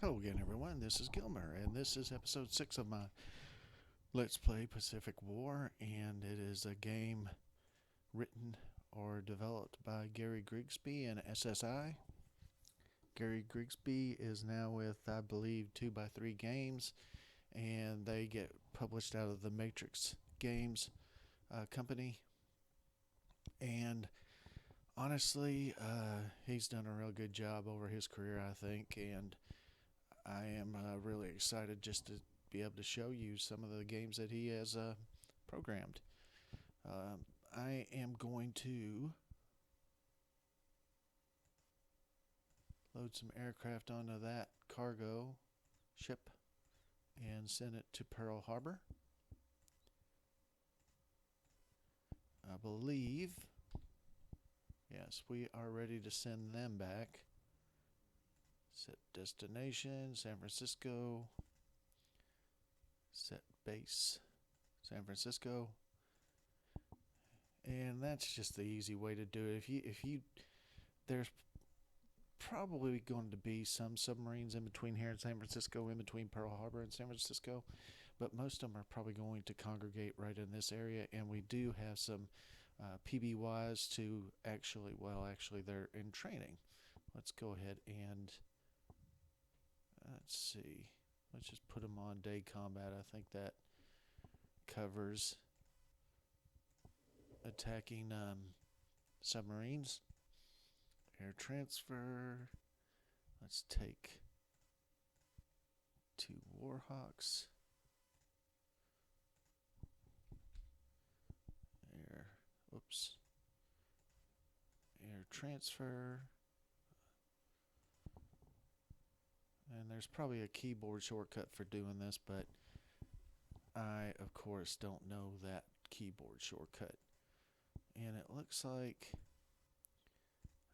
Hello again, everyone. This is Gilmer, and this is episode 6 of my Let's Play Pacific War, and it is a game written or developed by Gary Grigsby and SSI. Gary Grigsby is now with, I believe, 2x3 Games, and they get published out of the Matrix Games company. And honestly, he's done a real good job over his career, I think, and I am really excited just to be able to show you some of the games that he has programmed. I am going to load some aircraft onto that cargo ship and send it to Pearl Harbor. I believe, yes, we are ready to send them back. Set destination, San Francisco. Set base, San Francisco. And that's just the easy way to do it. There's probably going to be some submarines in between here in San Francisco, in between Pearl Harbor and San Francisco, but most of them are probably going to congregate right in this area. And we do have some PBYs to actually they're in training. Let's go ahead and let's see. Let's just put them on day combat. I think that covers attacking submarines. Air transfer. Let's take 2 Warhawks. Air transfer. And there's probably a keyboard shortcut for doing this, but I, of course, don't know that keyboard shortcut. And it looks like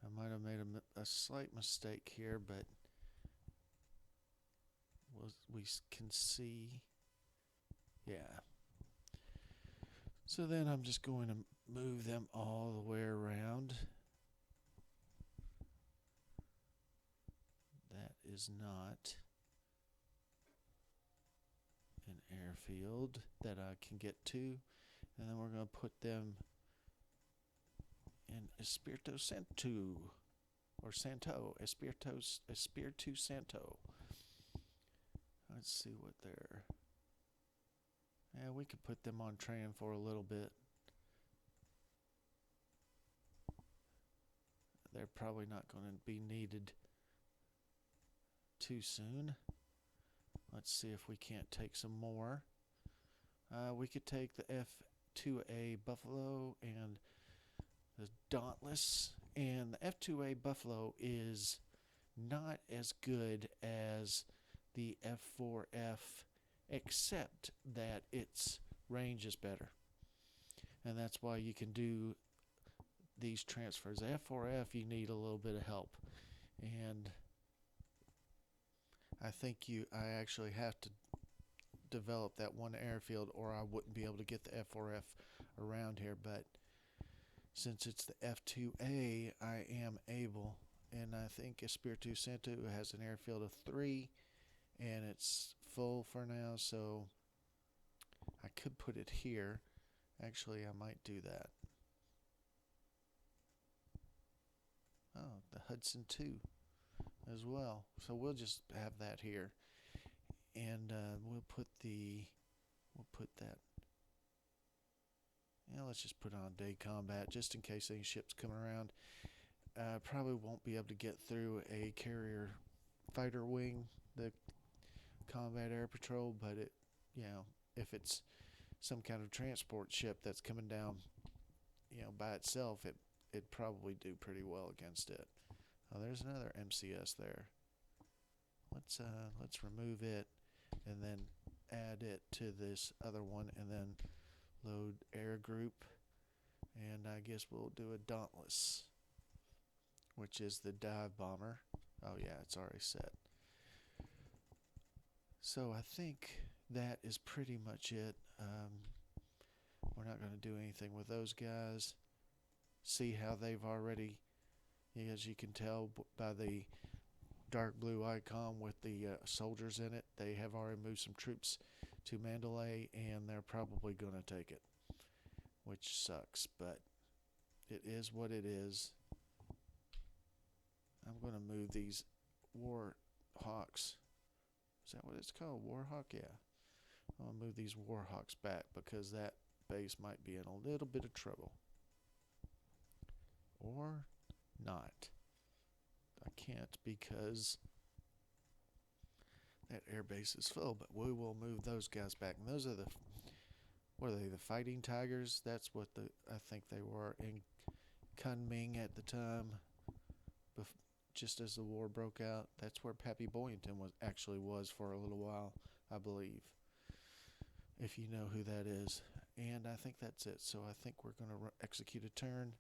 I might have made a slight mistake here, but we can see, yeah. So then I'm just going to move them all the way around. That is not an airfield that I can get to. And then we're going to put them in Espiritu Santo, or Santo, Espiritu Santo. Let's see what they're. Yeah, we could put them on training for a little bit. They're probably not going to be needed too soon. Let's see if we can't take some more. We could take the F2A Buffalo and the Dauntless. And the F2A Buffalo is not as good as the F4F, except that its range is better. And that's why you can do these transfers. The F4F, you need a little bit of help. And I think I actually have to develop that one airfield, or I wouldn't be able to get the F4F around here. But since it's the F2A, I am able, and I think Espiritu Santo has an airfield of 3, and it's full for now, so I could put it here. Actually, I might do that. Oh, the Hudson 2 as well. So we'll just have that here, and we'll put that. Yeah, let's just put on day combat just in case any ships come around. Probably won't be able to get through a carrier fighter wing, the combat air patrol, but if it's some kind of transport ship that's coming down, by itself, it'd probably do pretty well against it. Oh, there's another MCS there. Let's remove it and then add it to this other one, and then load air group, and I guess we'll do a Dauntless, which is the dive bomber. Oh yeah, it's already set. So I think that is pretty much it. We're not going to do anything with those guys. See how they've already, as you can tell by the dark blue icon with the soldiers in it. They have already moved some troops to Mandalay, and they're probably going to take it, which sucks, but it is what it is. I'm going to move these War Hawks. Is that what it's called? Warhawk? Yeah. I'll move these Warhawks back because that base might be in a little bit of trouble. Or not. I can't because that air base is full, but we will move those guys back. And those are the, what are they, the Fighting Tigers? That's what I think they were in Kunming at the time, just as the war broke out. That's where Pappy Boyington was for a little while, I believe, if you know who that is. And I think that's it. So I think we're going to execute a turn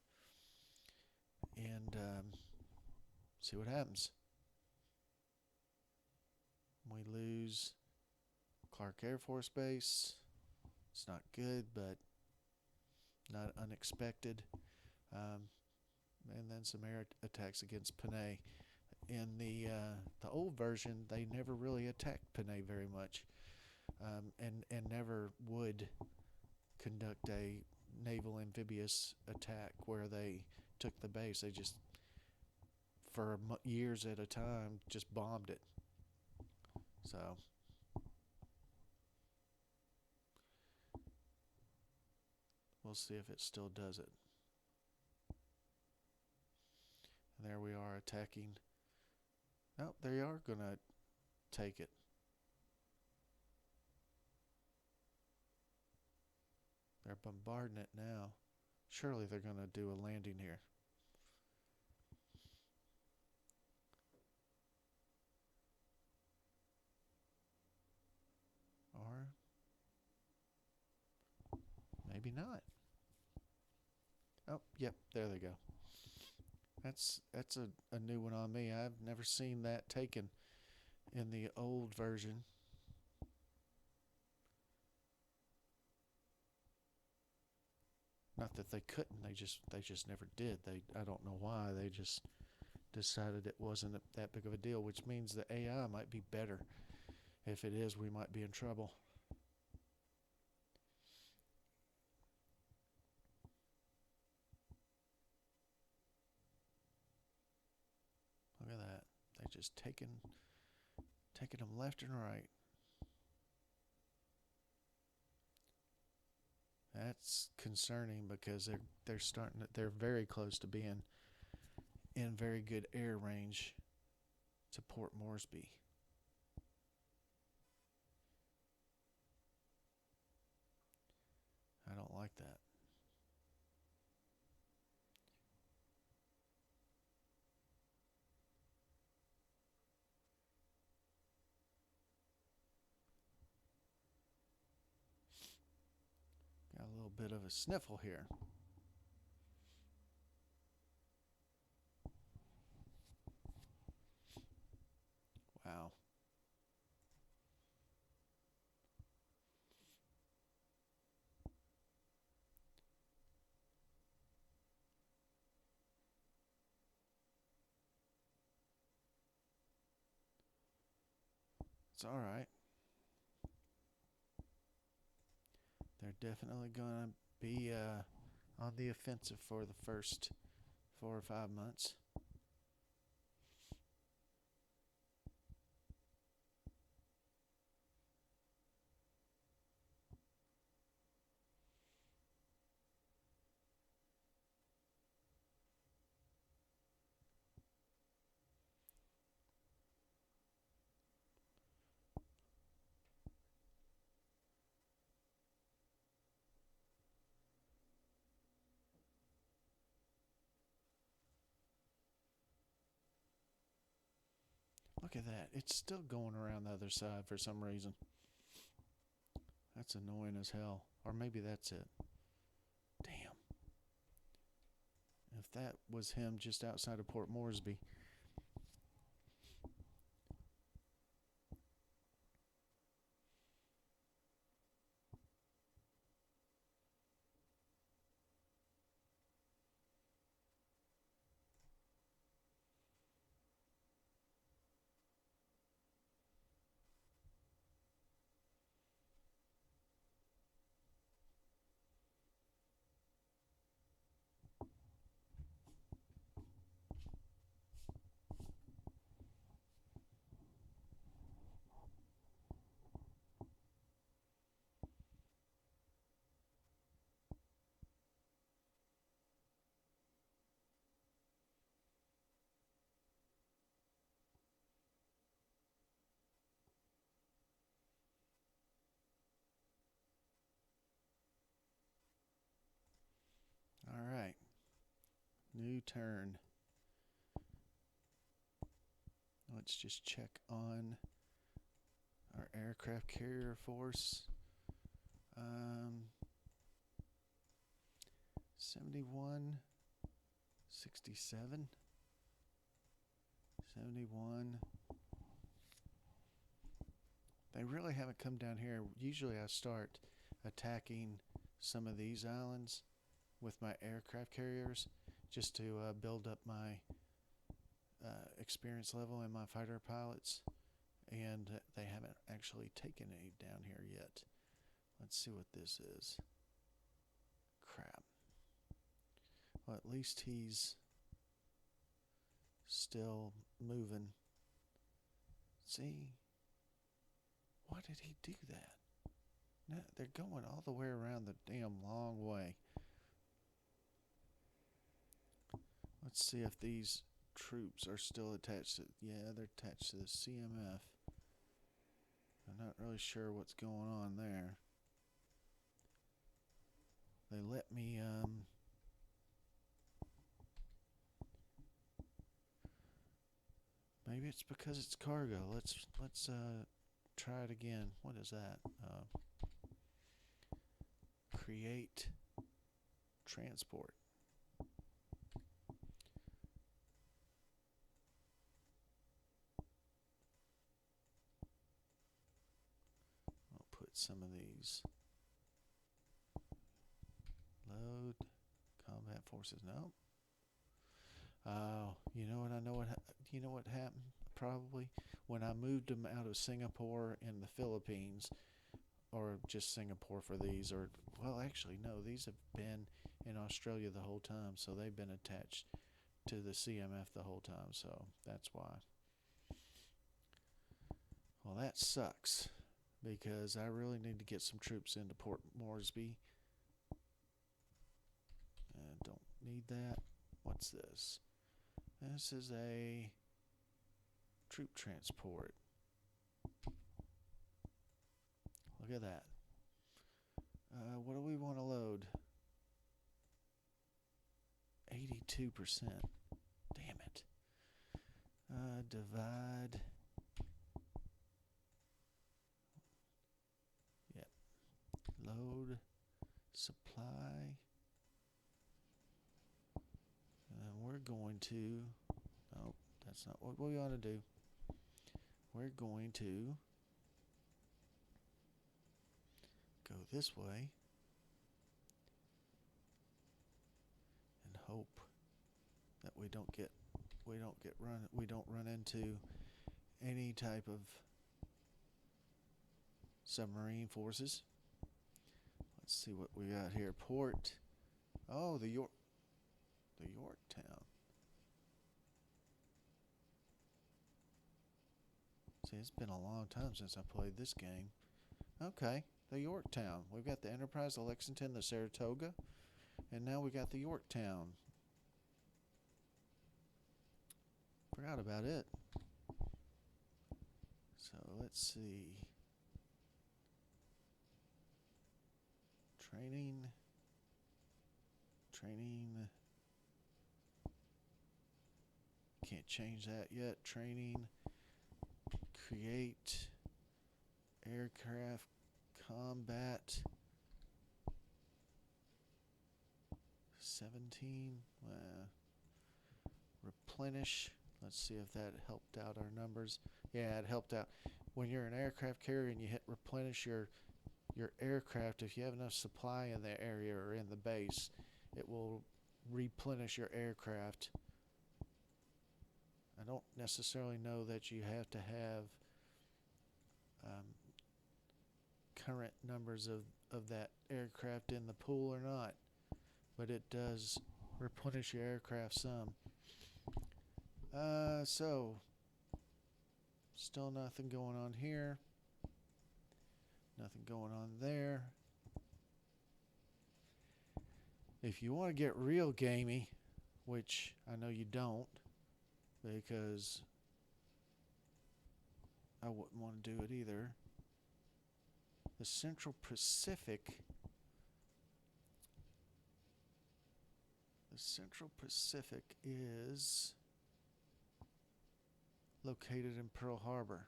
and see what happens. We lose Clark Air Force Base. It's not good, but not unexpected. And then some air attacks against Panay. In the old version, they never really attacked Panay very much, and never would conduct a naval amphibious attack where they took the base. They just, for years at a time, just bombed it. So we'll see if it still does it. And there we are attacking. Oh, they are going to take it. They're bombarding it now. Surely they're going to do a landing here. Or maybe not. Oh, yep, there they go. That's a new one on me. I've never seen that taken in the old version. Not that they couldn't, they just never did. I don't know why. They just decided it wasn't that big of a deal, which means the AI might be better. If it is, we might be in trouble. Look at that. They're just taking them left and right. That's concerning because they're very close to being in very good air range to Port Moresby. I don't like that. Got a little bit of a sniffle here. Wow. It's all right. They're definitely going to be on the offensive for the first 4 or 5 months. Look at that. It's still going around the other side for some reason. That's annoying as hell. Or maybe that's it. Damn. If that was him just outside of Port Moresby. new turn. Let's just check on our aircraft carrier force. 71, 67, 71. They really haven't come down here. Usually I start attacking some of these islands with my aircraft carriers just to build up my experience level in my fighter pilots, and they haven't actually taken any down here yet. Let's see what this is. Crap. Well, at least he's still moving. See? Why did he do that? No, they're going all the way around the damn long way. Let's see if these troops are still attached to... Yeah, they're attached to the CMF. I'm not really sure what's going on there. They let me... Maybe it's because it's cargo. Let's try it again. What is that? Create transport. I'll put some of these. Load combat forces. No. Oh, you know what? You know what happened? Probably when I moved them out of Singapore and the Philippines, or just Singapore for these, or well, actually no, these have been in Australia the whole time, so they've been attached to the CMF the whole time, so that's why. Well, that sucks because I really need to get some troops into Port Moresby. Don't need that. What's this? This is a troop transport. Look at that. What do we want to load? 82%. Damn it. Divide. Yep. Load. Supply. And we're going to... Oh, that's not what we ought to do. We're going to go this way and hope that we don't run into any type of submarine forces. Let's see what we got here. Port. Oh, the Yorktown. See, it's been a long time since I played this game. Okay, the Yorktown. We've got the Enterprise, the Lexington, the Saratoga, and now we got the Yorktown. Forgot about it. So let's see. Training. Can't change that yet. Training. Create aircraft combat 17. Replenish. Let's see if that helped out our numbers. Yeah, it helped out. When you're an aircraft carrier and you hit replenish your aircraft, if you have enough supply in the area or in the base, it will replenish your aircraft. I don't necessarily know that you have to have current numbers of that aircraft in the pool or not, but it does replenish your aircraft some. So still nothing going on here, nothing going on there. If you want to get real gamey, which I know you don't, because I wouldn't want to do it either. The Central Pacific The Central Pacific is located in Pearl Harbor.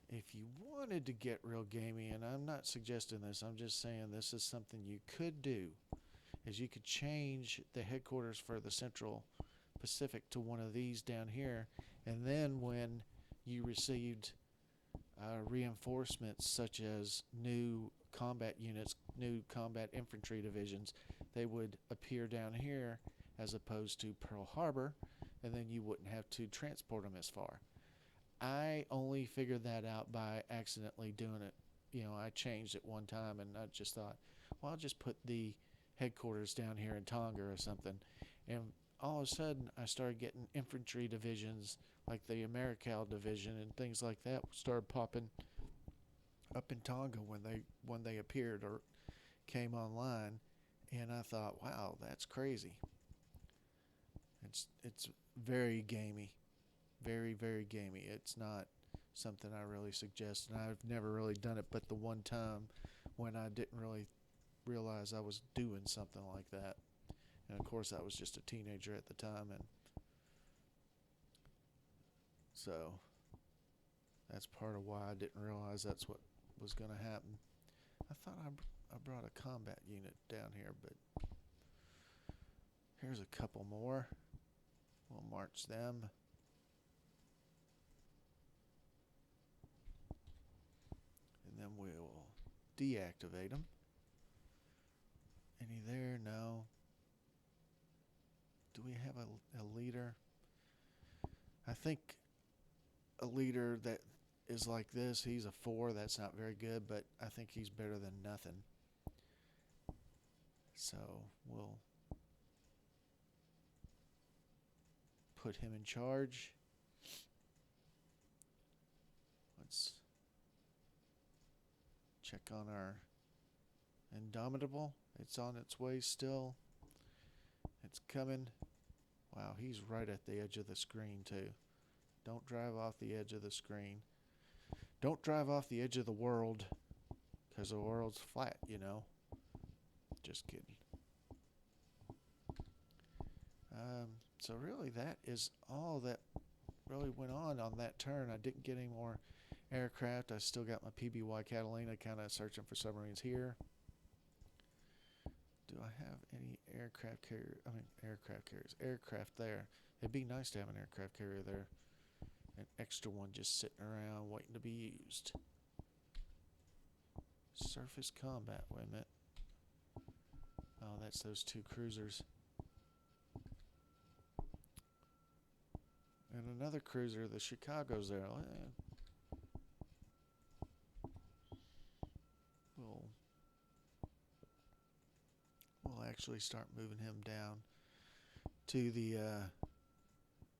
If you wanted to get real gamey, and I'm not suggesting this, I'm just saying this is something you could do, is you could change the headquarters for the Central Pacific to one of these down here, and then when you received reinforcements such as new combat units, new combat infantry divisions, they would appear down here as opposed to Pearl Harbor, and then you wouldn't have to transport them as far. I only figured that out by accidentally doing it. I changed it one time and I just thought, well, I'll just put the headquarters down here in Tonga or something. And all of a sudden, I started getting infantry divisions like the Americal division and things like that started popping up in Tonga when they appeared or came online. And I thought, wow, that's crazy. It's very gamey. Very, very gamey. It's not something I really suggest, and I've never really done it but the one time when I didn't really realize I was doing something like that. And of course, I was just a teenager at the time, and so that's part of why I didn't realize that's what was going to happen. I thought I brought a combat unit down here, but here's a couple more. We'll march them. And then we'll deactivate them. Any there? No. Do we have a leader? I think a leader that is like this, he's a 4. That's not very good, but I think he's better than nothing. So we'll put him in charge. Let's check on our Indomitable. It's on its way still. It's coming. Wow, he's right at the edge of the screen too. Don't drive off the edge of the screen. Don't drive off the edge of the world, because the world's flat, Just kidding. So really that is all that really went on that turn. I didn't get any more aircraft. I still got my PBY Catalina kind of searching for submarines here. Do I have any aircraft carriers? Aircraft there. It'd be nice to have an aircraft carrier there. An extra one just sitting around waiting to be used. Surface combat. Wait a minute. Oh, that's those 2 cruisers. And another cruiser, the Chicago's there. We'll actually start moving him down to the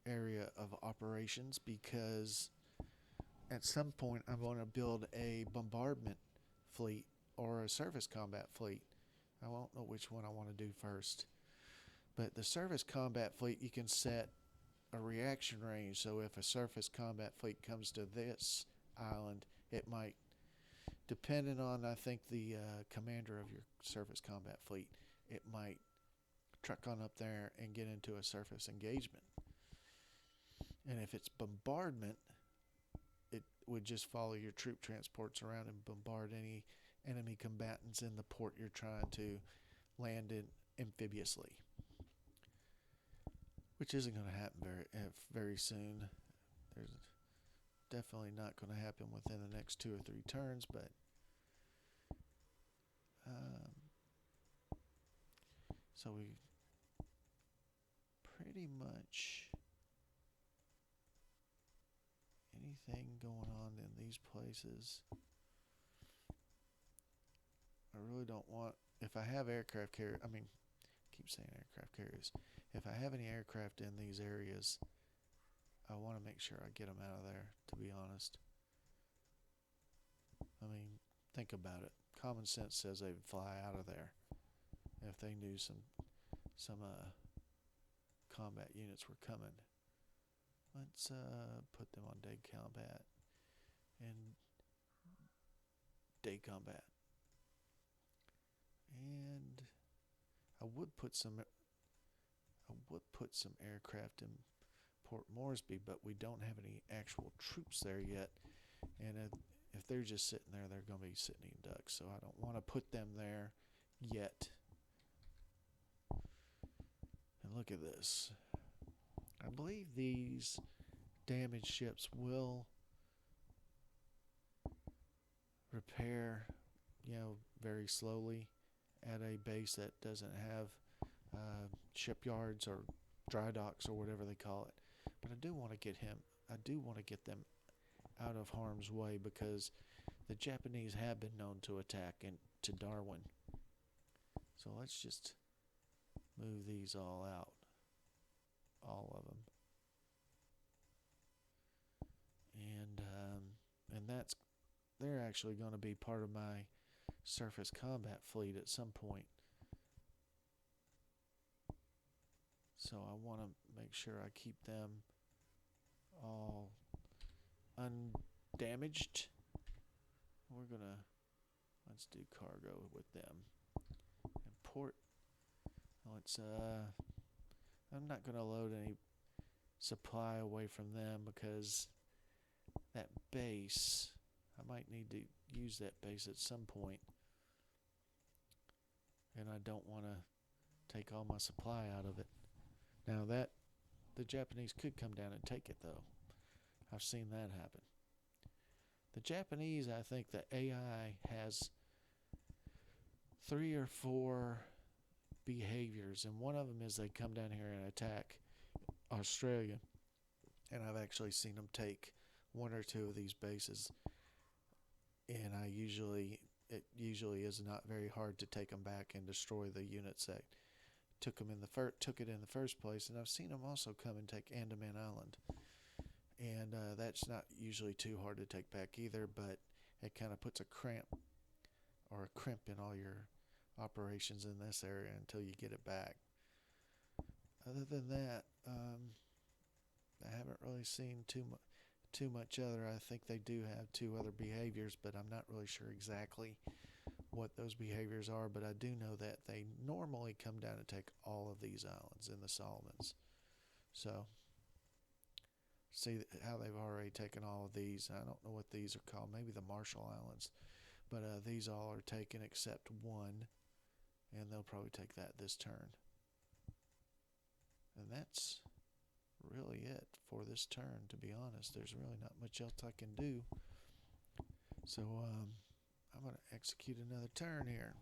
area of operations, because at some point I'm going to build a bombardment fleet or a surface combat fleet. I won't know which one I want to do first. But the surface combat fleet, you can set a reaction range. So if a surface combat fleet comes to this island, it might, depending on, I think, the commander of your surface combat fleet, it might truck on up there and get into a surface engagement. And if it's bombardment, it would just follow your troop transports around and bombard any enemy combatants in the port you're trying to land in amphibiously, which isn't going to happen very soon. There's definitely not going to happen within the next 2 or 3 turns, but so we pretty much anything going on in these places. I really don't want, if I have aircraft carrier, I keep saying aircraft carriers. If I have any aircraft in these areas, I want to make sure I get them out of there, to be honest. Think about it. Common sense says they would fly out of there if they knew some combat units were coming. Let's put them on day combat and day combat. And I would put some I would put some aircraft in Port Moresby, but we don't have any actual troops there yet. And if they're just sitting there, they're going to be sitting eating ducks. So I don't want to put them there yet. And look at this. I believe these damaged ships will repair, very slowly at a base that doesn't have shipyards or dry docks or whatever they call it. But I do want to get them out of harm's way because the Japanese have been known to attack into Darwin. So let's just move these all out. All of them. And they're actually going to be part of my surface combat fleet at some point. So I want to make sure I keep them all undamaged. Let's do cargo with them. And port, I'm not going to load any supply away from them because that base, I might need to use that base at some point. And I don't want to take all my supply out of it. Now the Japanese could come down and take it though. I've seen that happen. The Japanese, I think the AI has 3 or 4 behaviors, and one of them is they come down here and attack Australia. And I've actually seen them take 1 or 2 of these bases, and it usually is not very hard to take them back and destroy the units that took it in the first place. And I've seen them also come and take Andaman Island, and that's not usually too hard to take back either, but it kind of puts a crimp in all your operations in this area until you get it back. Other than that, I haven't really seen too much other. I think they do have 2 other behaviors, but I'm not really sure exactly what those behaviors are. But I do know that they normally come down and take all of these islands in the Solomons. So see how they've already taken all of these. I don't know what these are called. Maybe the Marshall Islands. But these all are taken except one, and they'll probably take that this turn. And that's really it for this turn, to be honest. There's really not much else I can do. So I'm going to execute another turn here.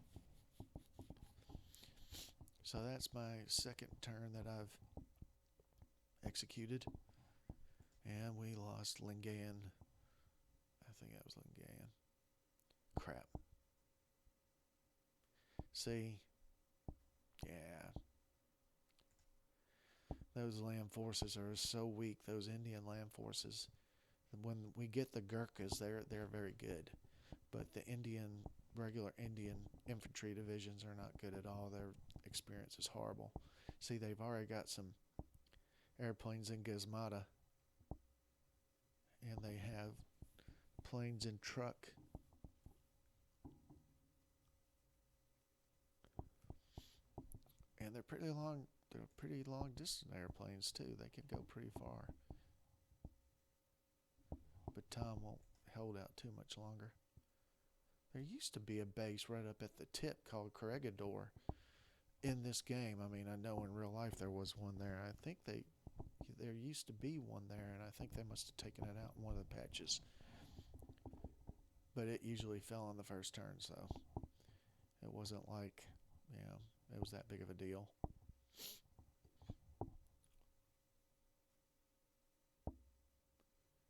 So that's my second turn that I've executed. And we lost Lingayen. I think that was Lingayen. Crap. See? Yeah. Those land forces are so weak, those Indian land forces. When we get the Gurkhas, they're very good. But the regular Indian infantry divisions are not good at all. Their experience is horrible. See, they've already got some airplanes in Gizmata. And they have planes in Truk. And they're pretty long distance airplanes too. They can go pretty far. But Tom won't hold out too much longer. There used to be a base right up at the tip called Corregidor in this game. I mean, I know in real life there was one there. I think there used to be one there, and I think they must have taken it out in one of the patches. But it usually fell on the first turn, so it wasn't like, it was that big of a deal.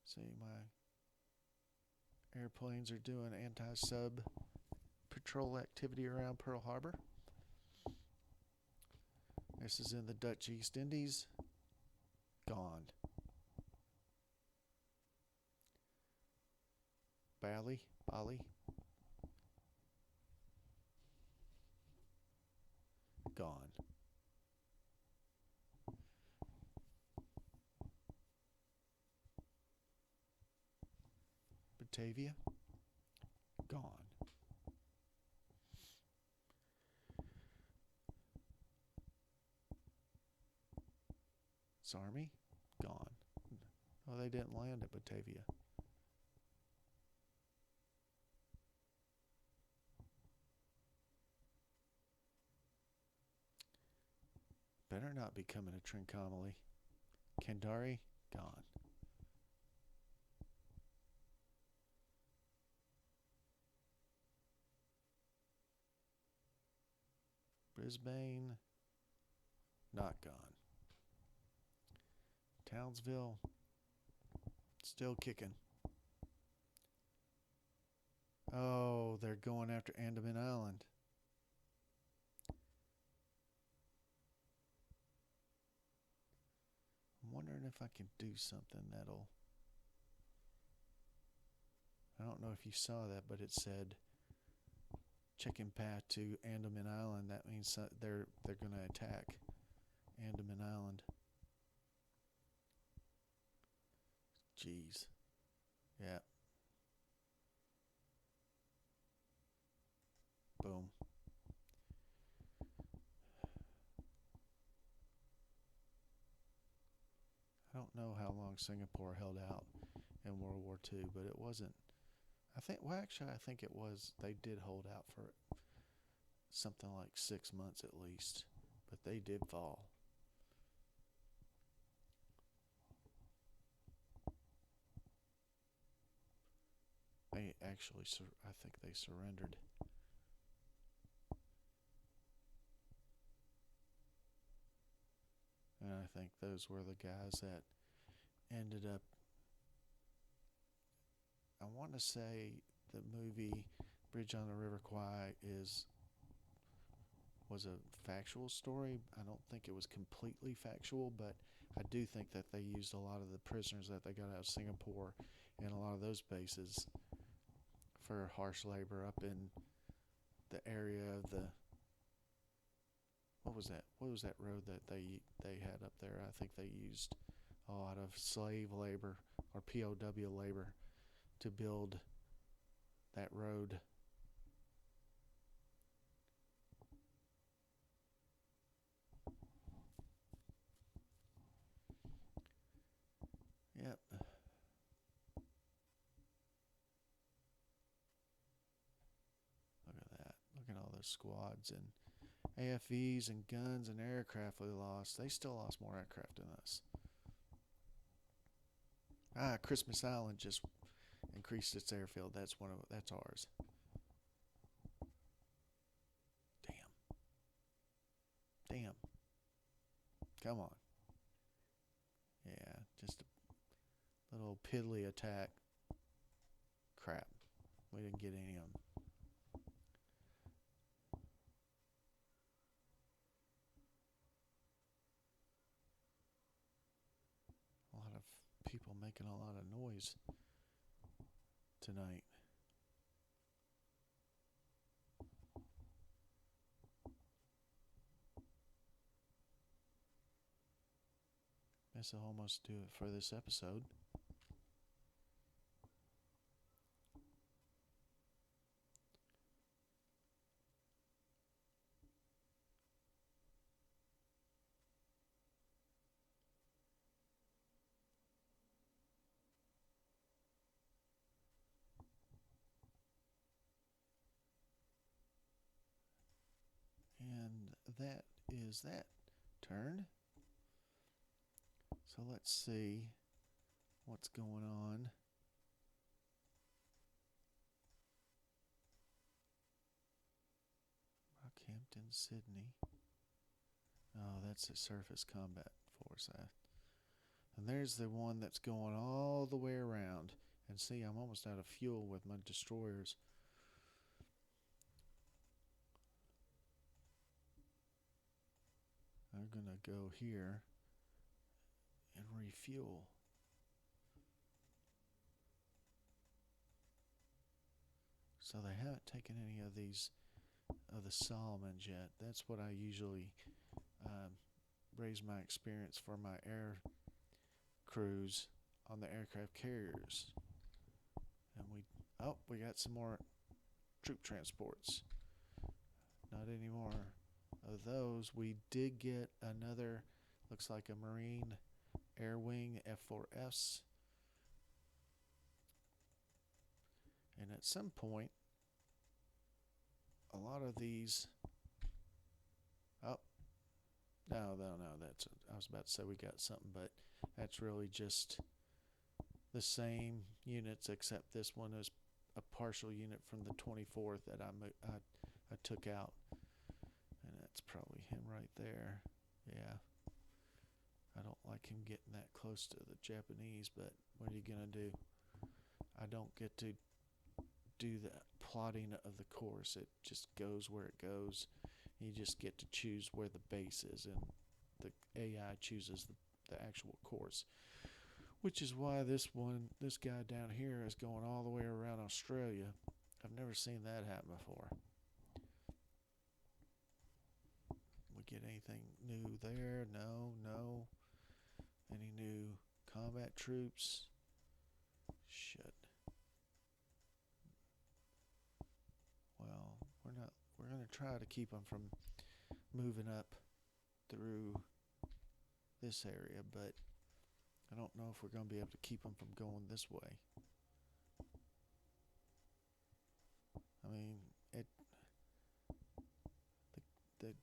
See, my airplanes are doing anti-sub patrol activity around Pearl Harbor. This is in the Dutch East Indies. Gone. Bali. Gone. Batavia. Gone. Its army gone. Oh, they didn't land at Batavia. Better not be coming to Trincomalee. Kandari gone. Brisbane not gone. Townsville still kicking. Oh, they're going after Andaman Island. I'm wondering if I can do something that'll... I don't know if you saw that, but it said chicken path to Andaman Island. That means they're going to attack Andaman Island. Jeez. Yeah. Boom. I don't know how long Singapore held out in World War II, but it wasn't. I think it was. They did hold out for something like 6 months at least, but they did fall. They actually, I think they surrendered. And I think those were the guys that ended up... I want to say the movie Bridge on the River Kwai was a factual story. I don't think it was completely factual, but I do think that they used a lot of the prisoners that they got out of Singapore and a lot of those bases for harsh labor up in the area of the... What was that? What was that road that they had up there? I think they used a lot of slave labor or POW labor to build that road. Yep. Look at that. Look at all those squads and AFVs and guns and aircraft we lost. They still lost more aircraft than us. Christmas Island just increased its airfield. That's ours. Damn. Come on. Yeah, just a little piddly attack. Crap. We didn't get any of them. A lot of people making a lot of noise tonight. Guess I'll almost do it for this episode. And that is that turn. So let's see what's going on. Rockhampton, Sydney. Oh, that's the Surface Combat Force. And there's the one that's going all the way around. And see, I'm almost out of fuel with my destroyers. I'm going to go here and refuel. So they haven't taken any of these of the Solomons yet. That's what I usually raise my experience for my air crews on the aircraft carriers. And we got some more troop transports. Not any more of those. We did get another, looks like a Marine air wing F4S. And at some point, a lot of these. Oh, no. I was about to say we got something, but that's really just the same units, except this one is a partial unit from the 24th that I took out. And that's probably him right there. Yeah. I don't like him getting that close to the Japanese, but what are you going to do? I don't get to do the plotting of the course. It just goes where it goes. You just get to choose where the base is, and the AI chooses the actual course. Which is why this guy down here is going all the way around Australia. I've never seen that happen before. We get anything new there? No. Any new combat troops? Shit. Well, we're going to try to keep them from moving up through this area, but I don't know if we're going to be able to keep them from going this way. I mean, the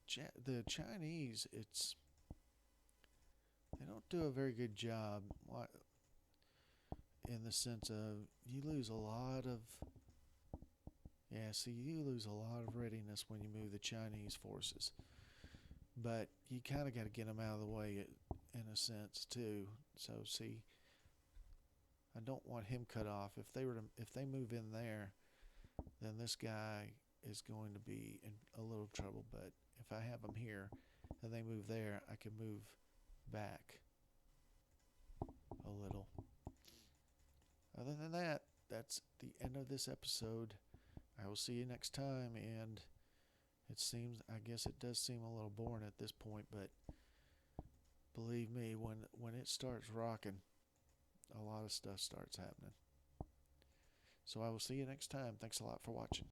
Chinese, they don't do a very good job in the sense of you lose a lot of readiness when you move the Chinese forces, but you kind of got to get them out of the way in a sense too. So see, I don't want him cut off. If they move in there, then this guy is going to be in a little trouble. But if I have them here and they move there, I can move back a little. Other than that, that's the end of this episode. I will see you next time, and I guess it does seem a little boring at this point, but believe me, when it starts rocking, a lot of stuff starts happening. So I will see you next time. Thanks a lot for watching.